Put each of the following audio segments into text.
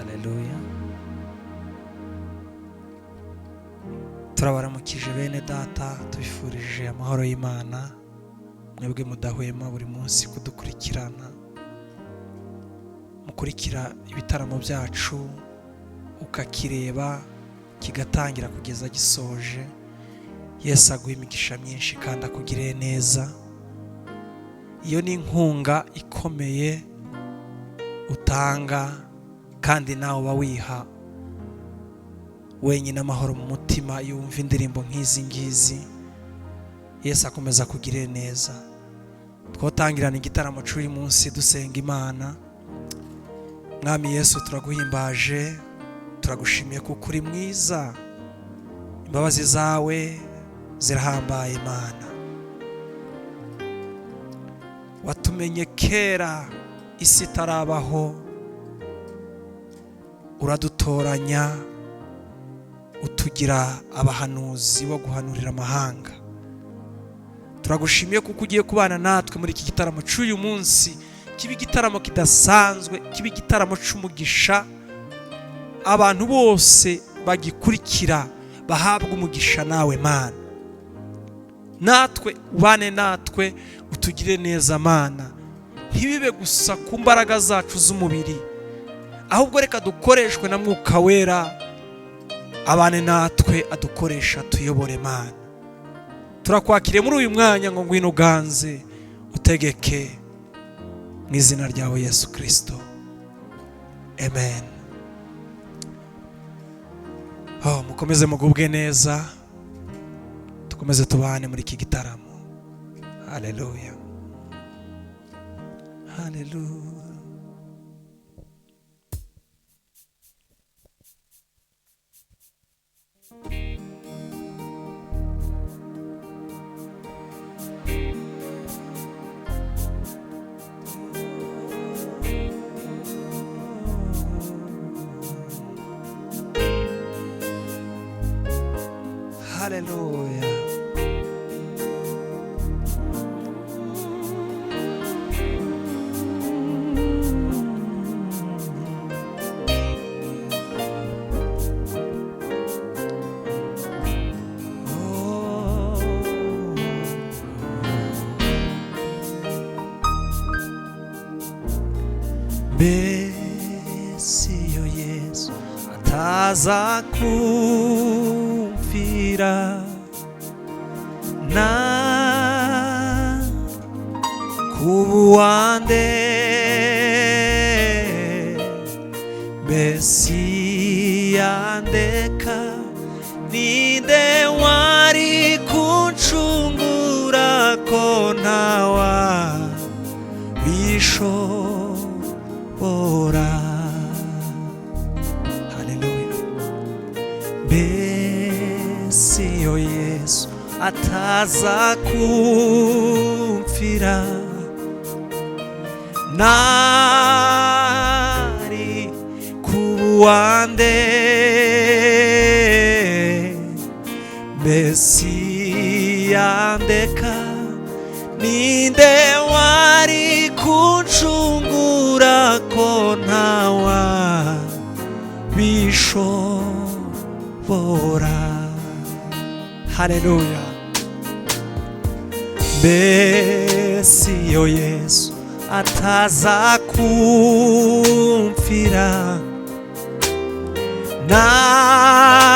Haleluya. Turabaramukije bene data, tubifurije amahoro y'Imana. Mwebwe mudahwema buri munsi kudukurikirana, mukurikira ibitaramo byacu ukakireba kigatangira kugeza gisoje. Yesu aguha imigisha myinshi kandi akugirire neza. Iyo ni inkunga ikomeye utanga, kandi nawe uba wiha wenyine amahoro mu mutima iyo wumva indirimbo nk'izi ngizi. Yesu akomeza kugirire neza. Twotangirana igitaramo cy'uyu munsi dusenga Imana. Mwami Yesu, turaguhimbaje, turagushimiye kuko uri mwiza. Imbabazi zawe zirahambaye Imana. Watumenye kera isi itarabaho, uradutoranya utugira abahanuzi bo guhanurira amahanga. Turagushimiye kuko ugiye kubana natwe muri iki gitaramo cy'uyu munsi, kiba igitaramo kidasanzwe, kiba igitaramo cy'umugisha. Abantu bose bagikurikira bahabwa umugisha nawe Mana. Natwe ubane natwe, utugire neza Mana. Ntibibe gusa ku mbaraga zacu z'umubiri, ahubwo reka dukoreshwe na Mwuka Wera. Abane natwe, adukoresha tuyobore Mana. Turakwakiriye muri uyu mwanya ngo ngwino uganze utegeke mu izina ryawe Yesu Kristo, amen. Mukomeze mugubwe neza, tukomeze tubane muri iki gitaramo. Haleluya, haleluya. Haleluya. Mbese iyo Yesu ataza kumfira, na kubuwande mbesi yandeka, ninde wari kuncungura ko ntawa bishobora. Haleluya. Mbese iyo Yesu ataza kumfira, nari kubuwande mbesi yandeka, ninde wari kuncungura ko ntawa bishobora. Haleluya. Mbese iyo Yesu ataza kumfira,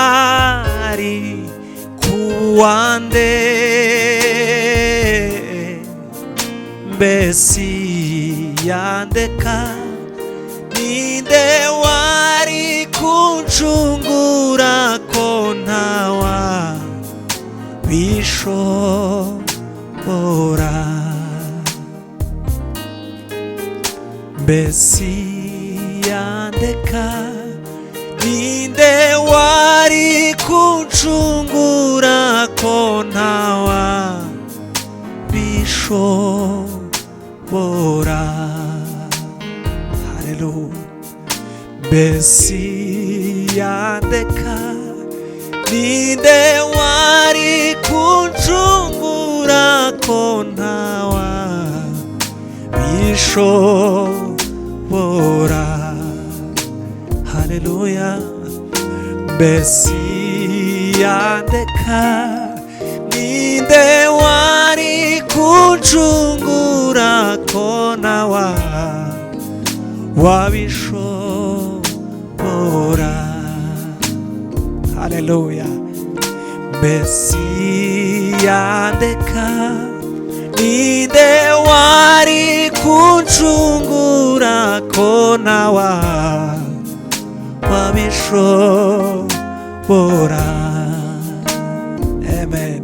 nari kubuwande mbesi yandeka, ninde wari kuncungura ko ntawa bishobora. Mbesi yandeka, ninde wari kuncungura ko ntawa bishobora. Haleluya. Mbesi yandeka, ninde wari kuncungura ko ntawa bishobora. haleluya. Mesia ndeka ninde wari kuncungura ko nawa wabishobora. Haleluya. Mesia ndeka ninde wari kuncungura ko nawa wabishobora. Amen.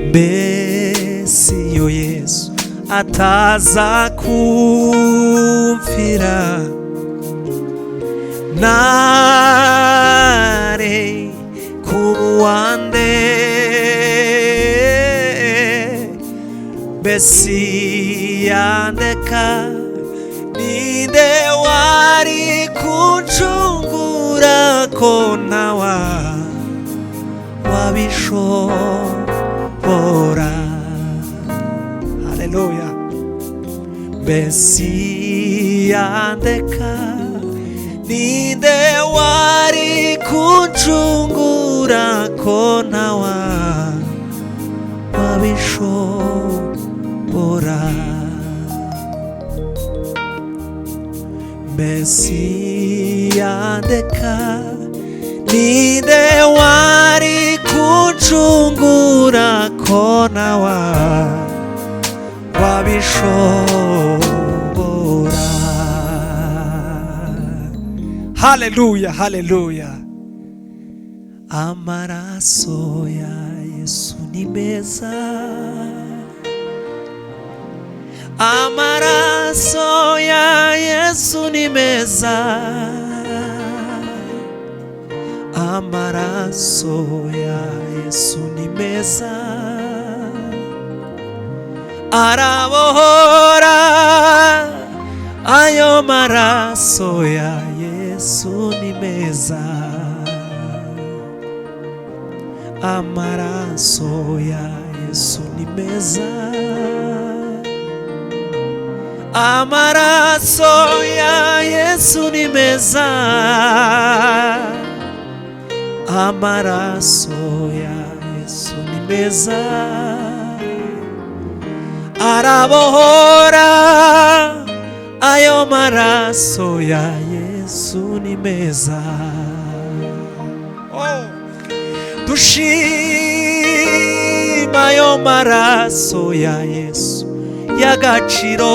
Mbese iyo Yesu ataza kumfira nare kuwande. Mesia ndeka ninde wari kuncungura ko nawa wabishobora. Haleluya. Mesia ndeka ninde wari kuncungura ko nawa wabishobora. Mesia ndeka ninde wari kuncungura ko nawa wabishobora. Haleluya, haleluya. Amaraso ya Yesu ni meza, amaraso ya Yesu ni meza, amaraso ya Yesu ni meza, arabohora. Ayo maraso ya Yesu ni meza, amaraso ya Yesu ni meza, amaraso ya Yesu ni meza, amaraso ya Yesu ni meza, arabohora. Ayo maraso ya Yesu ni meza. Dushima ayo maraso ya Yesu y'agaciro,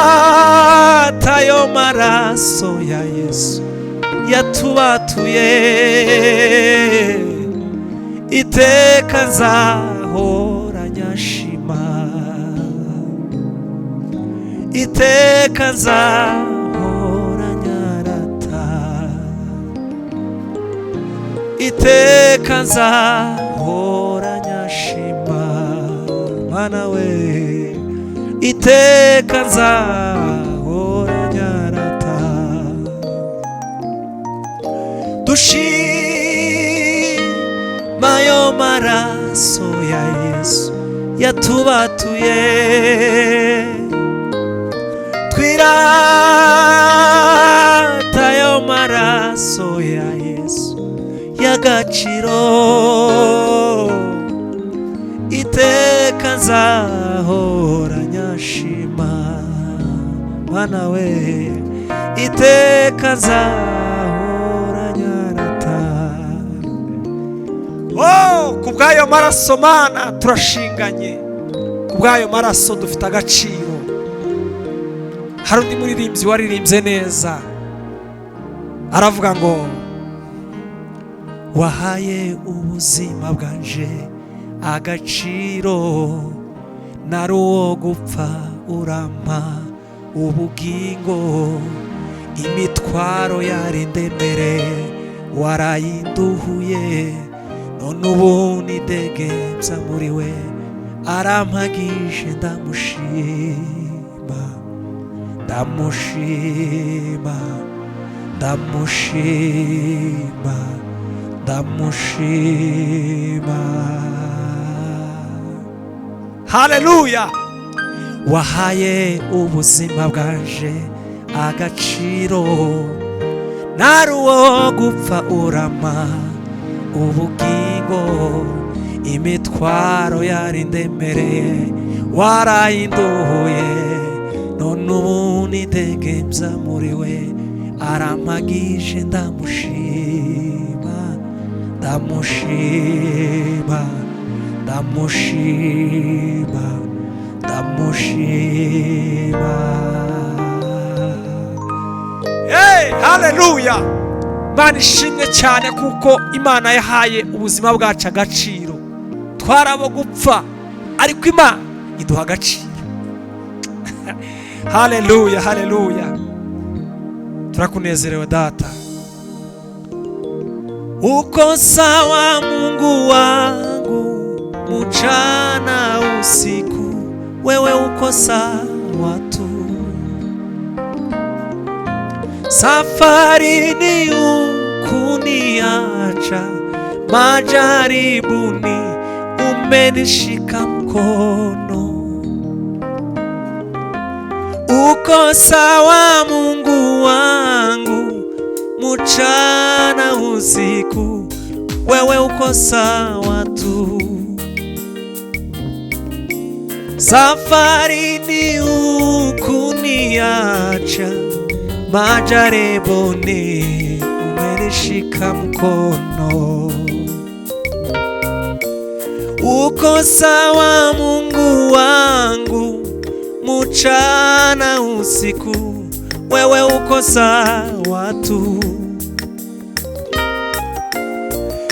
twirata ayo maraso ya Yesu yatubatuye, iteka nzahora nyashima, iteka nzahora nyarata, iteka nzahora nyashima. Mana we, iteka nzahora nyarata. Dushima ayo maraso ya Yesu yatubatuye, twirata ayo maraso ya Yesu y'agaciro, iteka nzahora nyashima. Mana we, iteka nzahora nyarata. Kubw'ayo maraso Mana turashinganye, kubw'ayo maraso dufite agaciro. Hari undi muririmbyi waririmbye neza, aravuga ngo wahaye ubuzima bwanje agaciro, nari uwo gupfa urampa ubugingo, imitwaro yari ndemere warayinduhuye, none ubu nidegembya muri we, arampagije ndamushima, ndamushima, ndamushima, ndamushima. Haleluya. wahaye ubuzima bwanje agaciro, ntari uwo gupfa urama ubugingo, imitwaro yari ndemereye warayinduhuye, none ubu nidegembya muri we, arampagije ndamushima, ndamushima, ndamushima, ndamushima. Hey, haleluya! Imana ishimwe cyane kuko Imana yahaye ubuzima bwacu agaciro. Twarabo gupfa ariko Imana iduha agaciro. Haleluya, haleluya. Turakunezerewe data. Uko sawa Mungu wangu, mchana usiku, wewe uko sawa tu. Safarini hukuniacha, majaribuni umenishika mkono. Uko sawa Mungu wangu, mchana usiku, wewe uko sawa tu. Safarini hukuniacha, majaribuni umenishika mkono. Uko sawa Mungu wangu, mchana usiku, wewe uko sawa tu.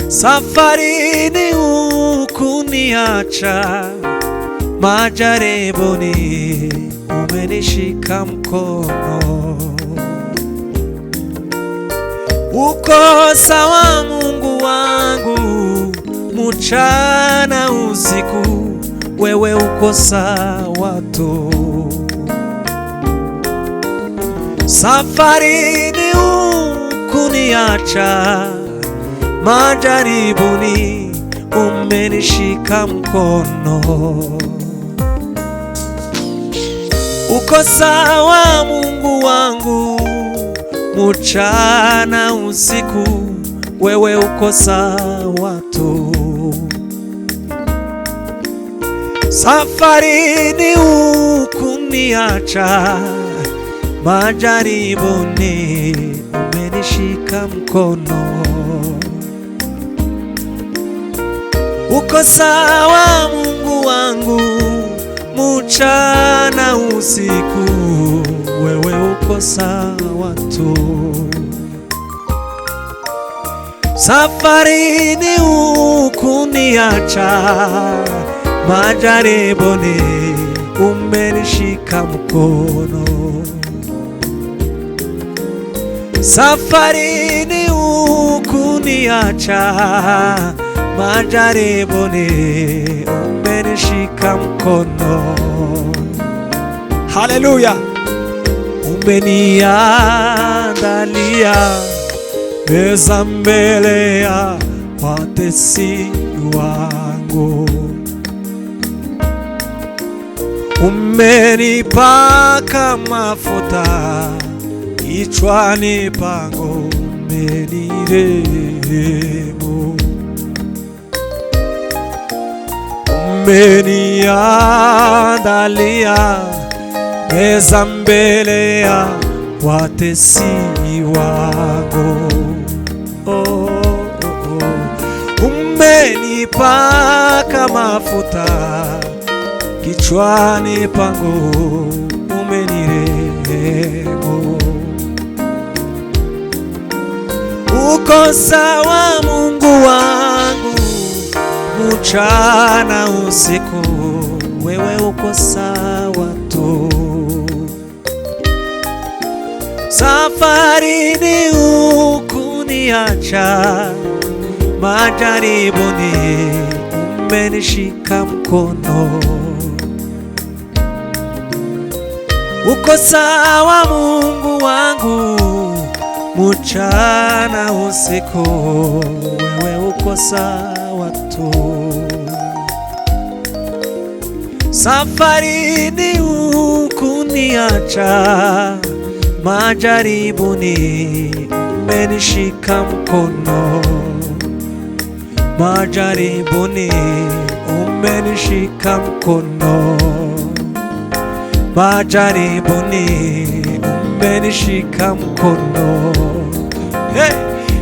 Safarini hukuniacha, majaribuni umenishika mkono. Uko sawa Mungu wangu, mchana usiku, wewe uko sawa tu. Safarini hukuniacha, majaribuni umenishika mkono. Uko sawa Mungu wangu, mchana usiku, wewe uko sawa tu. Safarini hukuniacha, majaribuni umenishika mkono. Uko sawa Mungu wangu, mchana usiku, wewe uko sawa tu. Safarini hukuniacha, majaribuni umenishika mkono. Safarini hukuniacha, majaribuni umenishika mkono. Haleluya! Umeniandalia meza mbele ya watesi wangu, umenipaka mafuta kichwani pangu, umenirehemu. Umeniandalia meza mbele ya watesi wangu, umenipaka mafuta kichwani pangu, umenirehemu. Uko sawa Mungu wangu, mchana usiku, wewe uko sawa tu. Safarini hukuniacha, majaribuni umenishika mkono. Uko sawa Mungu wangu, mchana usiku, wewe uko sawa tu. safarini hukuniacha, majaribuni umenishika mkono, majaribuni umenishika mkono, majaribuni umenishika mkono, hey!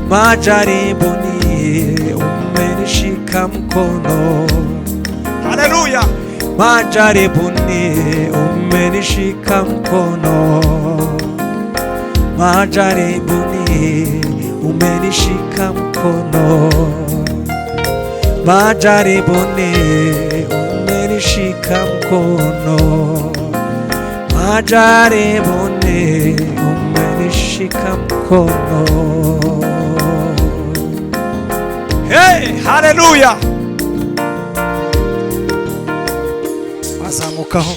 Majaribuni umenishika mkono, haleluya! Majaribuni umenishika mkono, majaribuni umenishika mkono, majaribuni umenishika mkono, majaribuni umenishika mkono. Hey, haleluya! Azamukaho.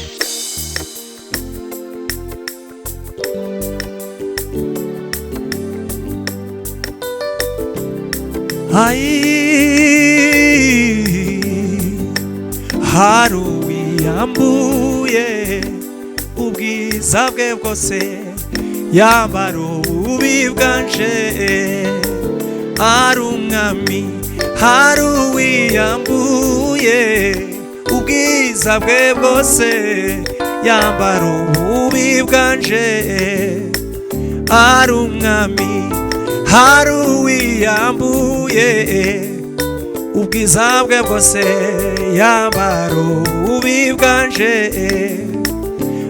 Hari uwiyambuye ubwiza bwe bwose, yambara ububi bwanje, ari umwami. Hari uwiyambuye ubwiza bwe bwose, yambara ububi bwanje, ari umwami. Hari uwiyambuye ubwiza bwe bwose, yambara ububi bwanje,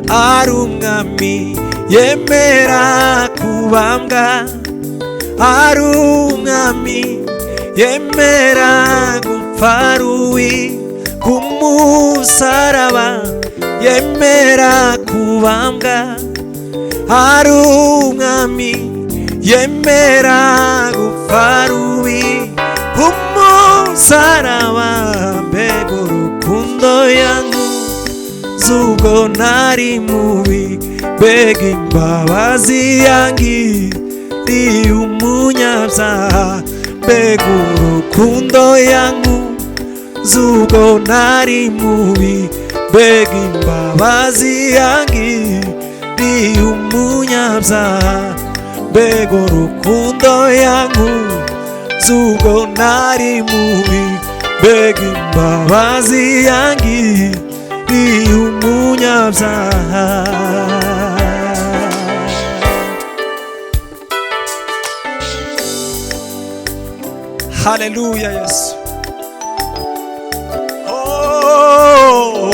ari umwami. Yemera kubambwa, ari umwami. Yemera gupfa ruwi kumusaraba, yemera kubambwa, ari umwami. Yemera gupfa ruwi kumusaraba, mbega urukundo yankunze ubwo nari mubi, mbega imbabazi yangiriye umunyabyaha, mbega urukundo yankunze ubwo nari mubi, mbega imbabazi yangiriye umunyabyaha, mbega urukundo yankunze ubwo nari mubi, mbega imbabazi yangiriye umunyabyaha. Haleluya Yesu. Oh,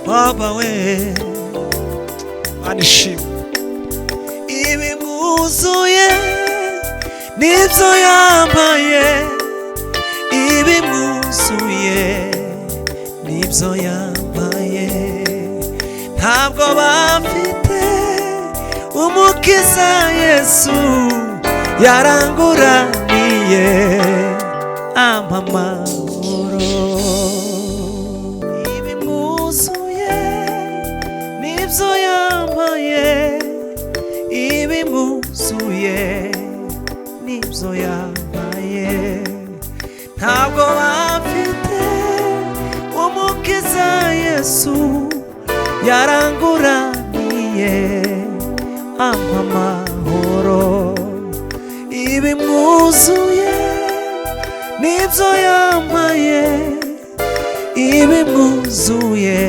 Baba we anishimwe. Ibimuzuye nibyo yambaye, ibimuzuye nibyo yambaye, ntabwo bafite umukiza Yesu yaranguraniye ampa amahoro. Ibimuzuye nibyo yambaye, ibimuzuye nibyo yambaye, ntabwo bafite umukiza Yesu yaranguraniye ampa amahoro. Ibimuzuye nibyo yambaye, ibimuzuye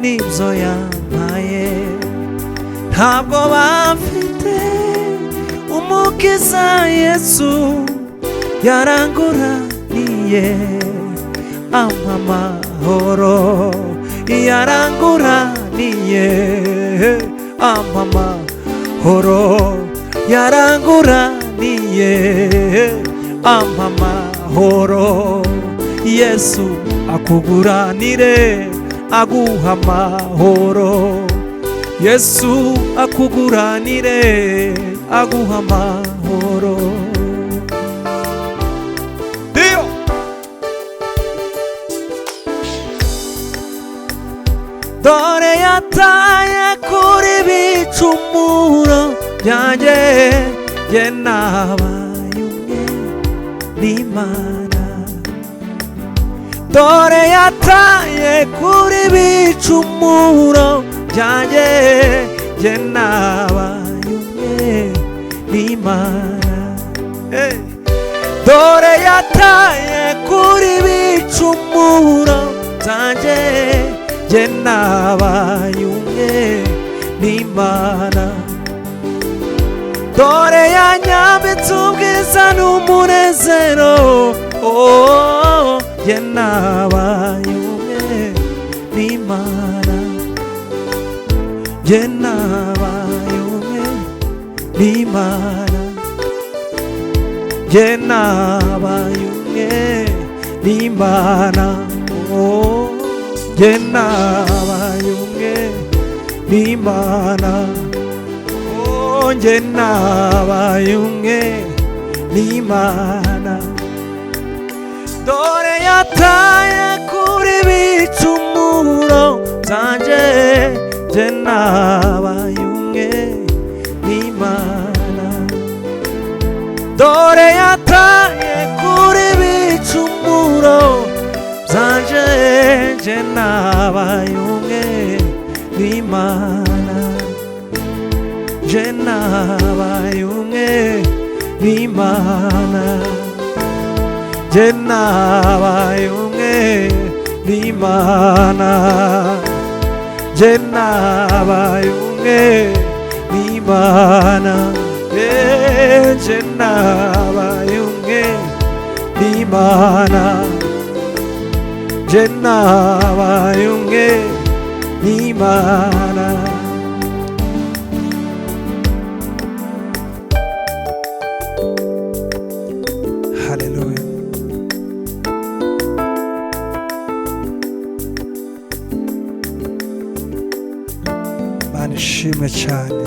nibyo yambaye, ntabwo bafite umukiza Yesu yaranguraniye ampa amahoro, yaranguraniye ampa amahoro, yaranguraniye ampa amahoro. Yesu akuguranire aguha amahoro, Yesu akuguranire aguha amahoro. Dio dore yataye kuri bicumuro byanjye, jye nabaye umwe n'Imana, dore yataye kuri bicumuro byanjye, jye nabaye umwe n'Imana. Dore yataye kuri bicumuro byanjye, jye nabaye umwe n'Imana. Dore yanyambitse ubwiza n'umunezero, jye nabaye umwe n'Imana. Jye nabaye umwe n'Imana. Jye nabaye umwe n'Imana. Jye nabaye umwe n'Imana. Jye nabaye umwe n'Imana. Dore yataye kuri bicumuro byanjye, jye nabaye umwe n'Imana. Dore yataye kuri bicumuro byanjye, jye nabaye umwe n'Imana. Jye nabaye umwe n'Imana. Jye nabaye umwe n'Imana. Jye nabaye umwe n'Imana. Jye nabaye umwe n'Imana. Jye nabaye umwe n'Imana. Haleluya. Mana ishimwe cyane.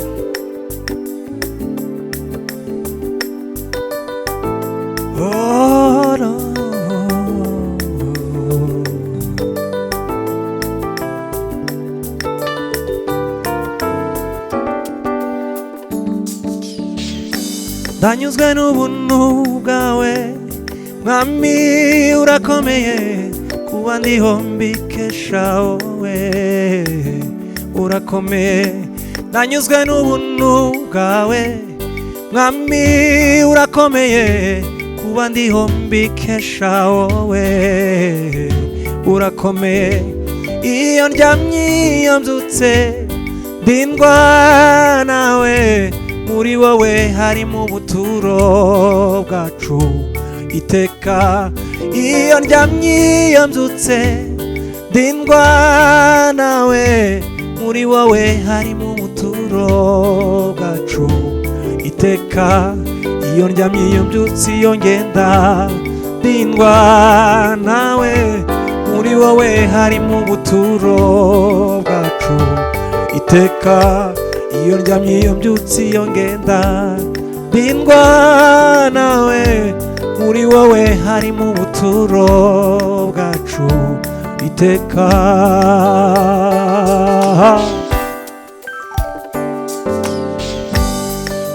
Oh, no. Ndanyuzwe n'ubuntu bwawe Mwami, urakomeye, kuba ndiho mbikesha wowe. Urakomeye, ndanyuzwe n'ubuntu bwawe Mwami, urakomeye, kuba ndiho mbikesha wowe. Urakomeye, iyo ndyamye iyo mbyutse ndindwa nawe, muri wowe harimo ubuturo bwacu iteka. Iyo ndyamye iyo mbyutse ndindwa nawe, muri wowe harimo ubuturo bwacu iteka. Iyo ndyamye iyo mbyutse iyo ngenda ndindwa nawe, muri wowe harimo ubuturo bwacu iteka. Iyo ndyamye iyo mbyutse iyo ngenda ndindwa nawe, muri wowe harimo ubuturo bwacu iteka.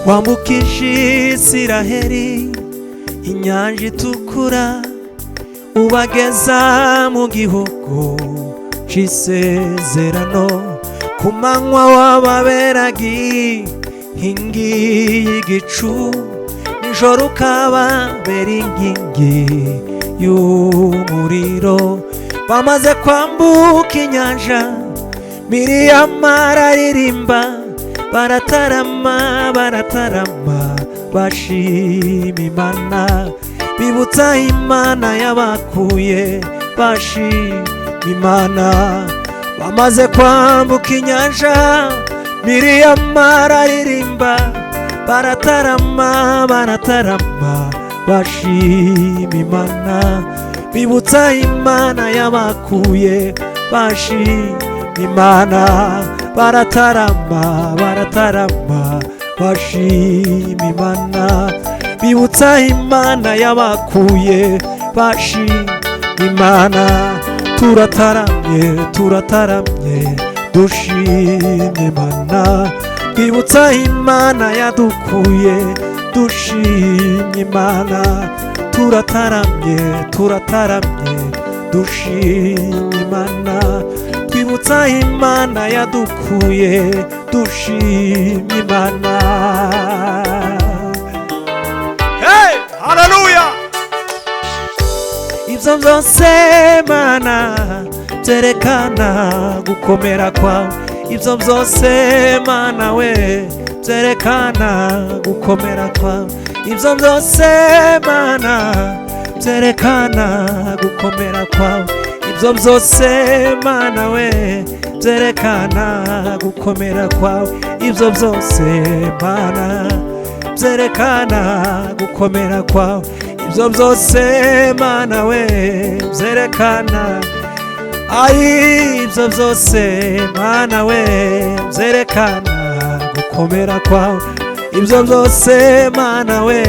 Wambukije Isiraheli inyanja itukura, ubageza mu gihugu c'isezerano. Ku manywa wababeraga inkingi y'igicu, nijoro ukababera inkingi y'umuriro. Bamaze kwambuka inyanja, Miriyamu araririmba, baratarama baratarama bashima Imana, bibutsa Imana yabakuye, bashima Imana. Bamaze kwambuka inyanja, Miriyamu araririmba, baratarama baratarama bashima Imana, bibutsa Imana yabakuye, bashima Imana. Baratarama baratarama bashima Imana, bibutsa Imana yabakuye, bashima Imana. Turataramye turataramye dushima Imana, bibutsa Imana yadukuye, dushima Imana. Turataramye turataramye dushima Imana, twibutsa Imana yadukuye, dushima Imana. Hey, haleluya! Ibyo byose Mana byerekana gukomera kwawe, ibyo byose Mana we byerekana gukomera kwawe, ibyo byose Mana byerekana gukomera kwawe, ibyo byose Mana we byerekana gukomera kwawe, ibyo byose Mana byerekana gukomera kwawe, ibyo byose Mana we byerekana, ibyo byose Mana we byerekana gukomera kwawe, ibyo byose Mana we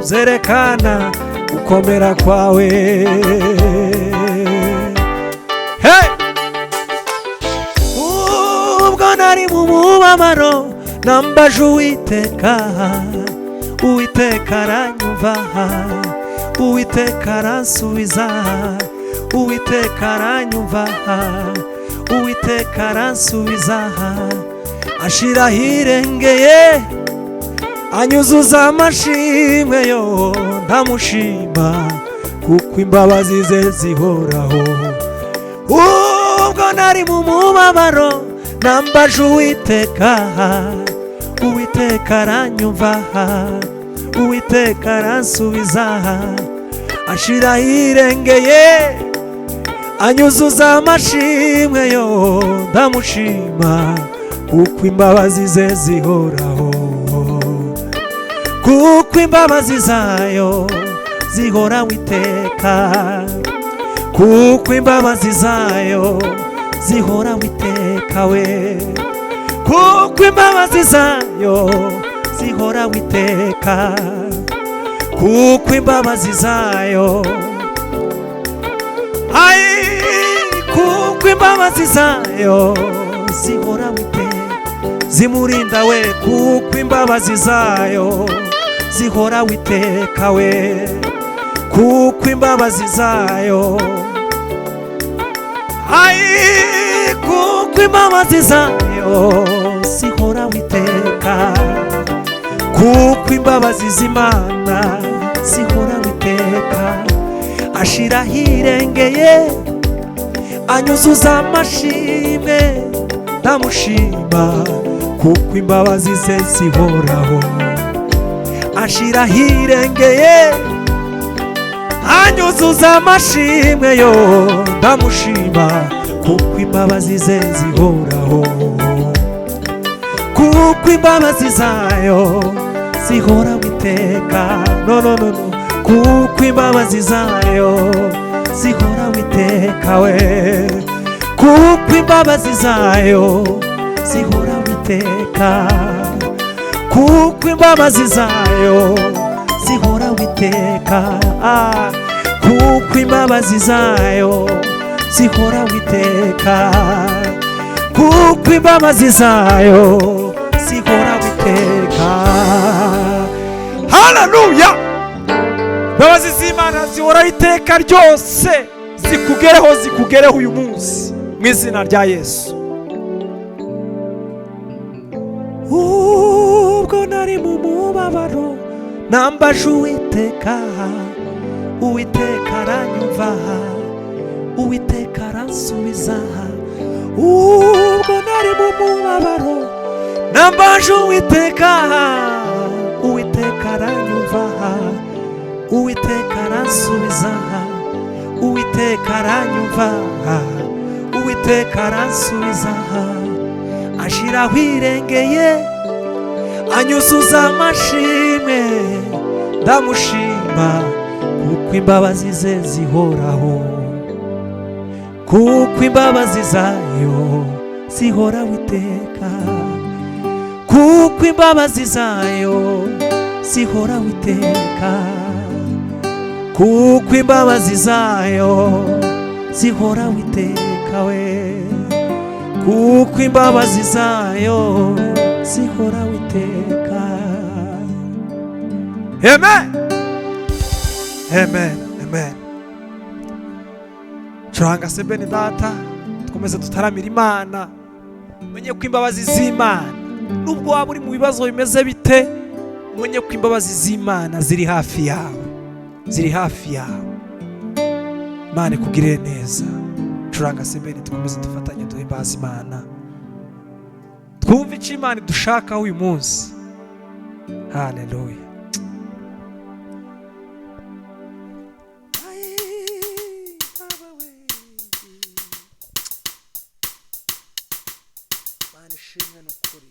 byerekana gukomera kwawe. Hey! Ubwo nari mu mubabaro nambaje Uwiteka, Uwiteka aranyumva, Uwiteka aransubiza, Uwiteka aranyumva, Uwiteka aransubiza, ashira hirengeye, anyuzuza amashimwe yo ndamushima, kuko imbabazi ze zihoraho. Ubwo nari mu mubabaro nambaje Uwiteka, Uwiteka aranyumva, Uwiteka aransubiza, ashira hirengeye, anyuzuza amashimwe yo ndamushima, kuko imbabazi ze zihoraho, kuko imbabazi zayo zihoraho iteka, kuko imbabazi zayo zihoraho iteka we, kuko imbabazi zayo zihoraho iteka, kuko imbabazi zayo, kuko imbabazi zayo zihoraho iteka, zimurinda we, kuko imbabazi zayo zihoraho iteka we, kuko imbabazi zayo, kuko imbabazi zayo zihoraho iteka, kuko imbabazi z'Imana zihoraho iteka, ashira hirengeye, anyuzuza amashimwe ndamushima, kuko imbabazi ze zihoraho, ashira hirengeye, anyuzuza amashimwe yo ndamushima, kuko imbabazi ze zihoraho, kuko imbabazi zayo zihoraho iteka, no no no no, kuko imbabazi zayo zihoraho iteka we, kuko imbabazi zayo zihoraho iteka, kuko imbabazi zayo zihoraho iteka, kuko imbabazi zayo zihoraho iteka, kuko imbabazi zayo zihoraho iteka. Haleluya! Imbabazi z'Imana zihoraho iteka ryose, zikugereho, zikugereho uyu munsi mu izina rya Yesu. Ubwo nari mu mubabaro nambaje Uwiteka, Uwiteka aranyumva, Uwiteka aransubiza, ubwo nari mu mubabaro nambaje Uwiteka, Uwiteka aranyumva, Uwiteka aransubiza, Uwiteka aranyumva, Uwiteka aransubiza, ashira hirengeye, anyuzuza amashimwe ndamushima, kuko imbabazi ze zihoraho, kuko imbabazi zayo zihoraho iteka, kuko imbabazi zayo zihoraho iteka, kuko imbabazi zayo zihoraho iteka we, kuko imbabazi zayo zihoraho iteka. Amen, amen, amen. curanga se bene data, dukomeze tutaramira Imana. Umenye ko imbabazi z'Imana, nubwo waba uri mu bibazo bimeze bite, umenye ko imbabazi z'Imana ziri hafi yawe, ziri hafi yawe. Imana ikugirire neza. Curanga se bene, dukomeze dufatanye duhimbaza Imana, twumve icyo Imana dushakaho uyu munsi. Haleluya. Ishimwe n'ukuri.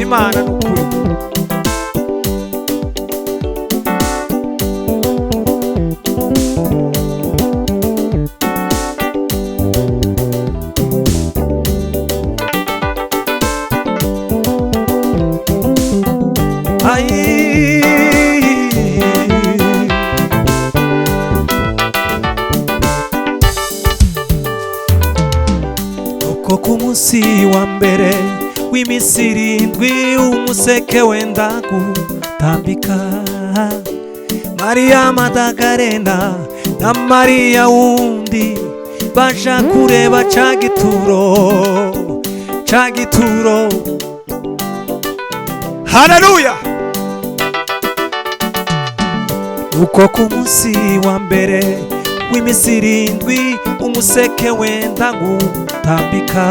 Imana n'ukuri. Uko ku munsi wa mbere w'iminsi 7 umuseke wenda gutambika, Mariya Madagarena na Mariya wundi baja kureba ca gituro. Haleluya. Uko ku munsi wa mbere w'iminsi 7 umuseke wenda gutambika,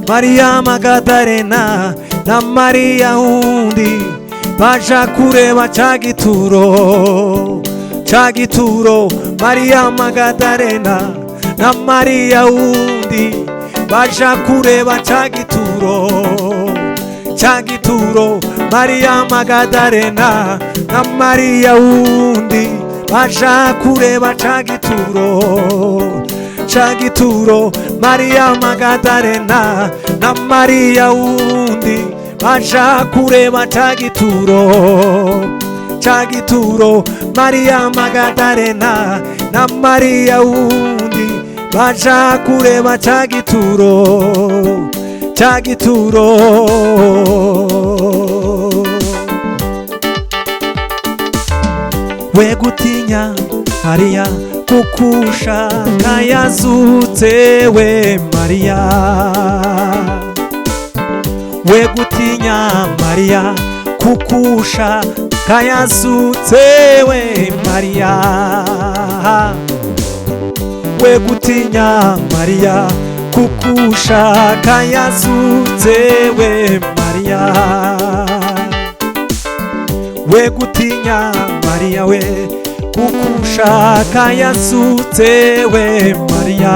Mariya Magadalena na Mariya wundi baja kureba ca gituro. Mariya Magadalena na Mariya wundi baja kureba ca gituro. Mariya Magadalena na Mariya wundi baja kureba ca gituro. Mariya Magadalena na Mariya wundi baja kureba ca gituro. Mariya Magadalena na Mariya wundi baja kureba ca gituro. We gutinya Mariya kukushaka yazutse, we Mariya. We gutinya Mariya kukushaka yazutse, we Mariya. We gutinya Mariya kukushaka yazutse, we Mariya. We gutinya Mariya we kukushaka yazutse, we Mariya.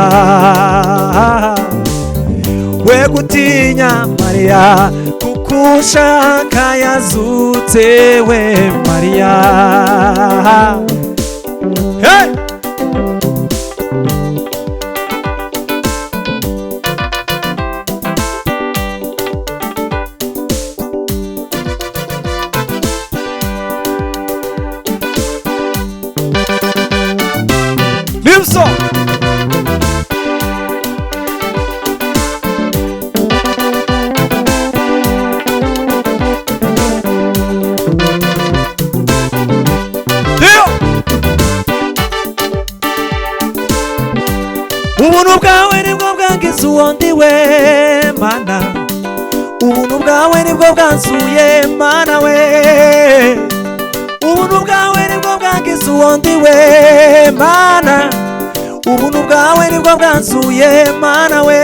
We gutinya Mariya kukushaka yazutse, we Mariya. Hey! Ubuntu bwawe nibwo bwangize uwo ndiwe Mana, ubuntu bwawe nibwo bwanzuye Mana we. Ubuntu bwawe nibwo bwangize uwo ndiwe Mana, ubuntu bwawe nibwo bwanzuye Mana we.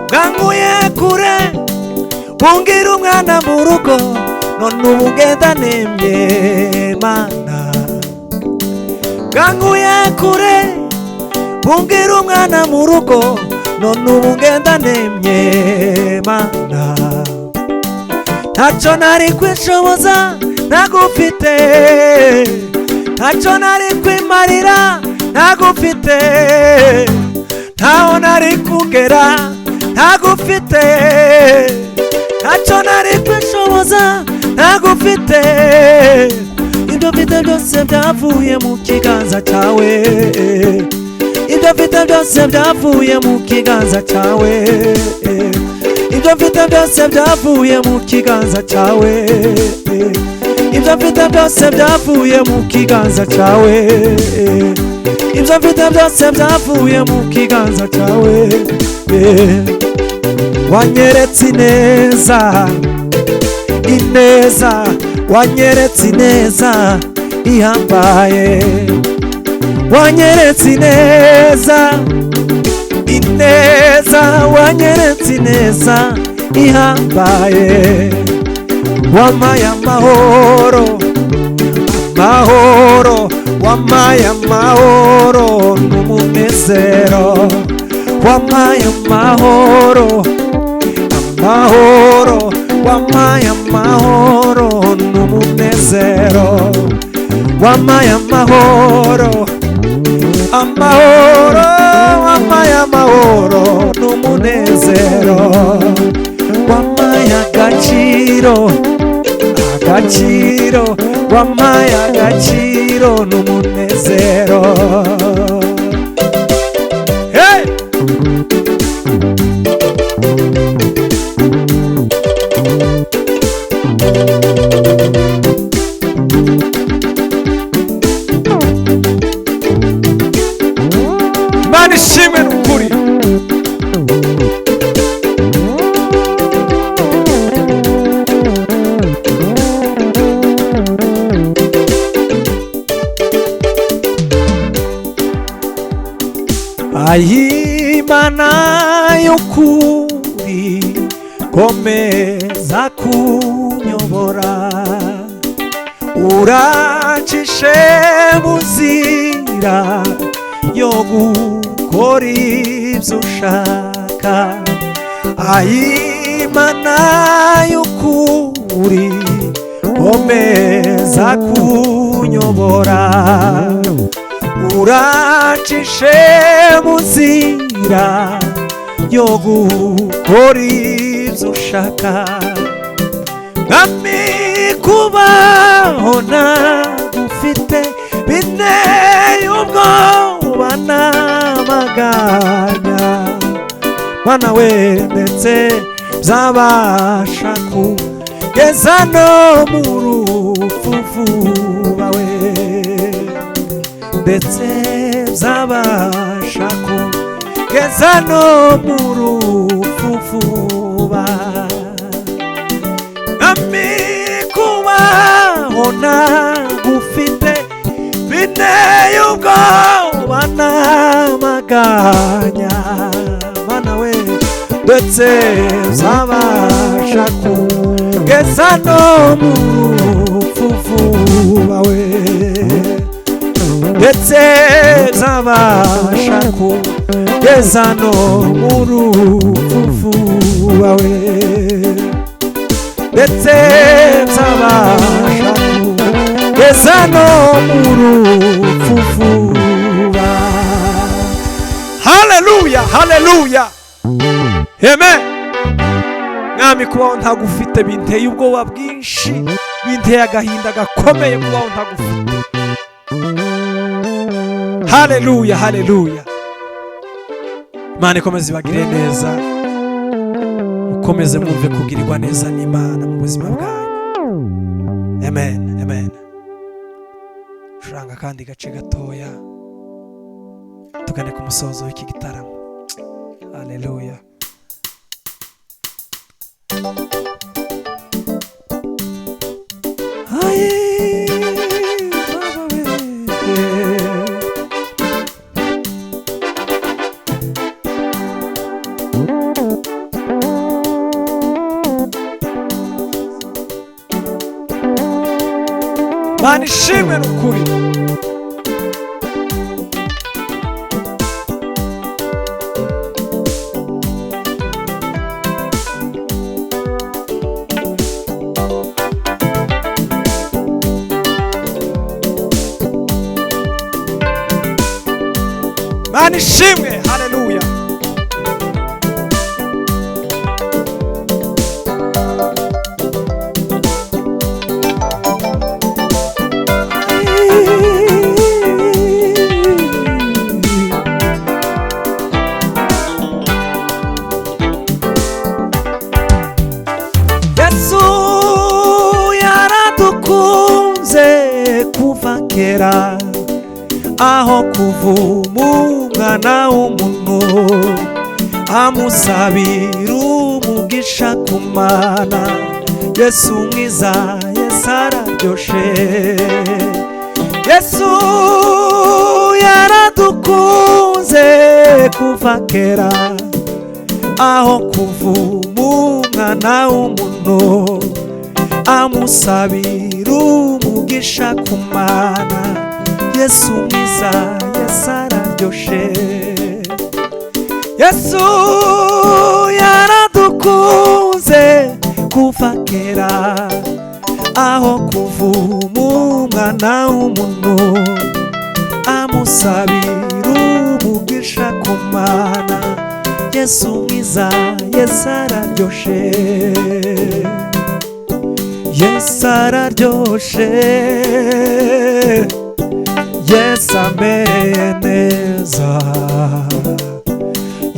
Bwanguye kure bungira umwana mu rugo, none ubu ngenda nemye Mana. Bwanguye kure bungira umwana mu rugo, none ubu ngenda nemye Mana. Ntacyo nari kwishoboza ntagufite, ntacyo nari kwimarira ntagufite, ntaho nari kugera ntagufite, ntacyo nari kwishoboza ntagufite. Ibyo mfite byose byavuye mu kiganza cyawe, ibyo mfite byose byavuye mu kiganza cyawe, ibyo mfite byose byavuye mu kiganza cyawe, ibyo mfite byose byavuye mu kiganza cyawe, ibyo mfite byose byavuye mu kiganza cyawe. Wanyeretse ineza, ineza, wanyeretse ineza ihambaye, wanyeretse ineza, ineza, wanyeretse ineza ihambaye. Wampaye amahoro, amahoro, wampaye amahoro n'umunezero, wampaye amahoro, amahoro, wampaye amahoro n'umunezero, wampaye amahoro, amahoro, wampaye amahoro n'umunezero, wampaye agaciro, agaciro, wampaye agaciro n'umunezero. Hey! Imana ishimwe n'ukuri. Imana y'ukuri komeza kunyobora, urancishe mu nzira yo gukora ibyo ushaka. Imana y'ukuri komeza kunyobora, urancishe mu nzira yo gukora ibyo ushaka. Mwami, kubaho ntagufite binteye ubwoba n'amaganya, Mana we, ndetse byabasha kugeza no mu rupfu vuba we, ndetse byabasha kugeza no mu rupfu vuba. Mwami, kubaho ntagufite binteye ubwoba n'amaganya, Mana we, ndetse byabasha kugeza no mu rupfu vuba we, ndetse byabasha kugeza no mu rupfu vuba we, ndetse byabasha kugeza no mu rupfu vuba. Haleluya, haleluya, amen. Mwami, kubaho ntagufite binteye ubwoba bwinshi, binteye agahinda gakomeye kubaho ntagufite. Haleluya, haleluya. Imana ikomeze ibagire neza, mukomeze mwumve kugirirwa neza n'Imana mu buzima bwanyu. Amen, amen. Shuranga kandi gace gatoya tugane ku musozo w'iki gitaramo. Haleluya. Imana ishimwe n'ukuri. Imana ishimwe. Haleluya. Yesu yaradukunze kuva kera, aho kuvuma umwana w'umuntu amusabira umugisha ku Mana. Yesu mwiza, Yesu araryoshe. Yesu yaradukunze kuva kera, aho kuvuma umwana w'umuntu amusabira umugisha ku Mana. Yesu mwiza, Yesu araryoshe. Yesu yaradukunze kuva kera, aho kuvuma umwana w'umuntu amusabira umugisha ku Mana. Yesu mwiza, Yesu araryoshe. Yesu araryoshe. Yesu amereye neza.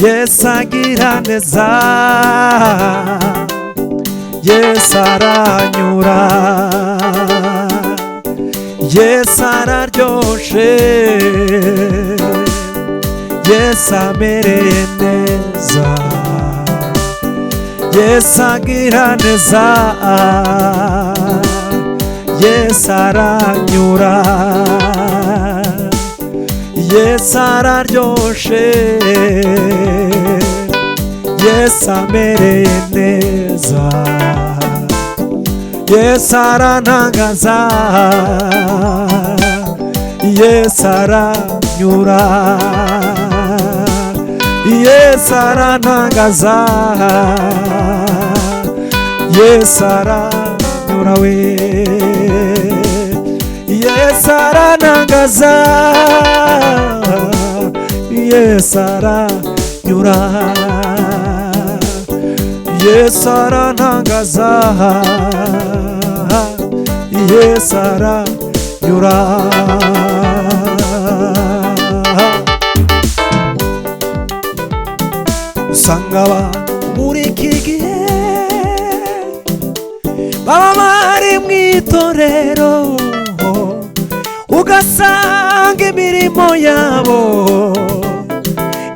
Yesu agira neza. Yesu aranyura. Yesu araryoshe. Yesu amereye neza. Yesu agira neza. Yesu aranyura. Yesu araryoshe. Yesu amereye neza. Yesu arantangaza. Yesu aranyura. Yesu arantangaza. Yesu aranyura we. Yesu arantangaza. Yesu aranyura. Yesu arantangaza. Yesu aranyura. Usanga abantu muri iki gihe baba bari mu itorero, ugasanga imirimo yabo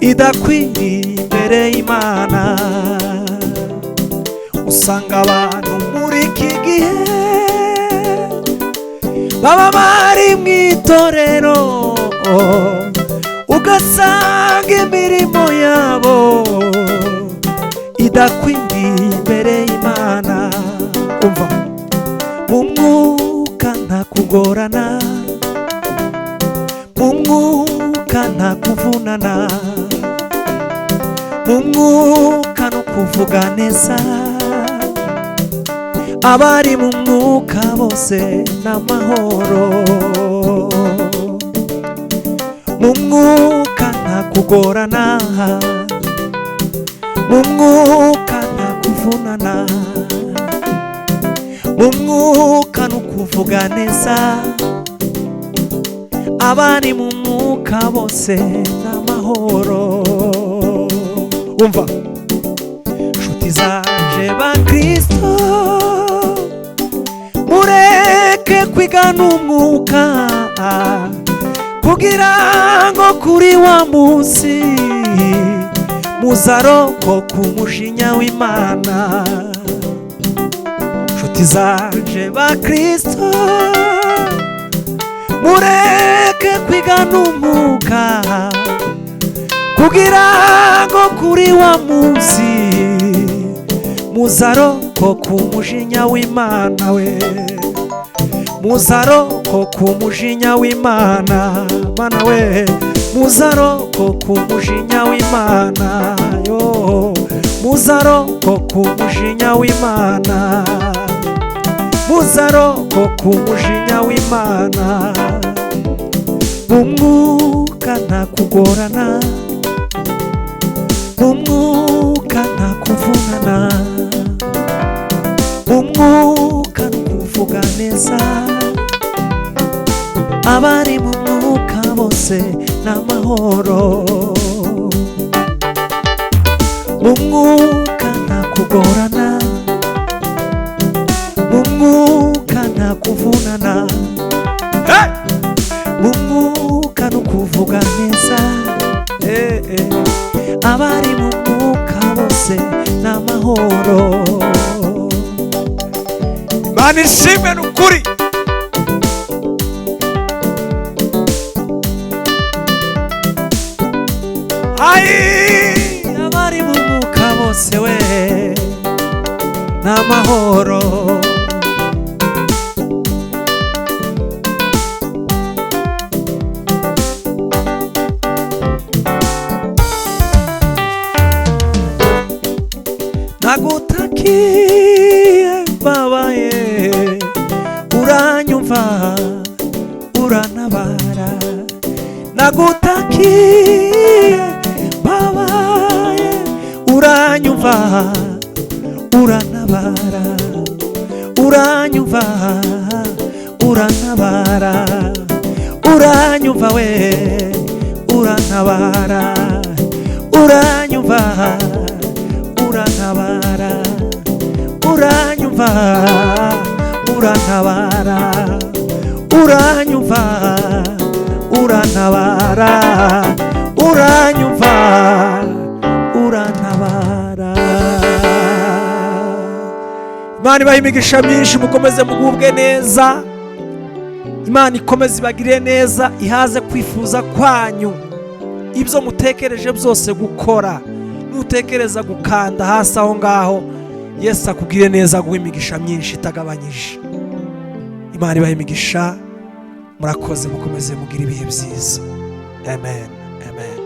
idakwiriye imbere y'Imana. Usanga abantu muri iki gihe baba bari mu itorero, ugasanga imirimo yabo idakwiriye imbere y'Imana. Umva, mu mwuka nta kugorana, mu mwuka nta kuvunana, mu mwuka no kuvuga neza. Abari mu mwuka bose n'amahoro. Mu mwuka nta kugorana, mu mwuka nta kuvunana, mu mwuka no kuvuga neza. Abari mu mwuka bose n'amahoro. Umva, nshuti zanje ba Kristo, mureke kwigana umwuka kugira ngo kuri wa munsi muzarokoka umujinya w'Imana. Nshuti zanje ba Kristo, mureke kwigana umwuka kugira ngo kuri wa munsi muzarokoka umujinya w'Imana we. Muzarokoka umujinya w'Imana, Mana we. Muzarokoka umujinya w'Imana yo. Muzarokoka umujinya w'Imana. Muzarokoka umujinya w'Imana. Mu mwuka mwuka nta kugorana, mu mwuka nta kuvunana, mu mwuka nukuvuga neza, abari mu mwuka bose n'amahoro. Mu mwuka nta kugorana, mu mwuka nta kuvunana, mu mwuka nukuvuga neza, abari mu mwuka bose n'amahoro. Imana ishimwe n'ukuri. Abari mu mwuka bose we n'amahoro. Nagutakiye babaye, uranyumva urantabara. Nagutakiye babaye, uranyumva urantabara, uranyumva urantabara, uranyumva we urantabara, uranyumva urantabara, uranyumva urantabara, uranyumva urantabara, uranyumva urantabara. Imana ibahe imigisha myinshi, mukomeze mugubwe neza. Imana ikomeze ibagirire neza, ihaze kwifuza kwanyu. Ibyo mutekereje byose gukora, nutekereza gukanda hasi aho ngaho, Yesu akugire neza, aguhe imigisha myinshi itagabanyije. Imana ibahe imigisha, murakoze, mukomeze mugire ibihe byiza. Amen, amen.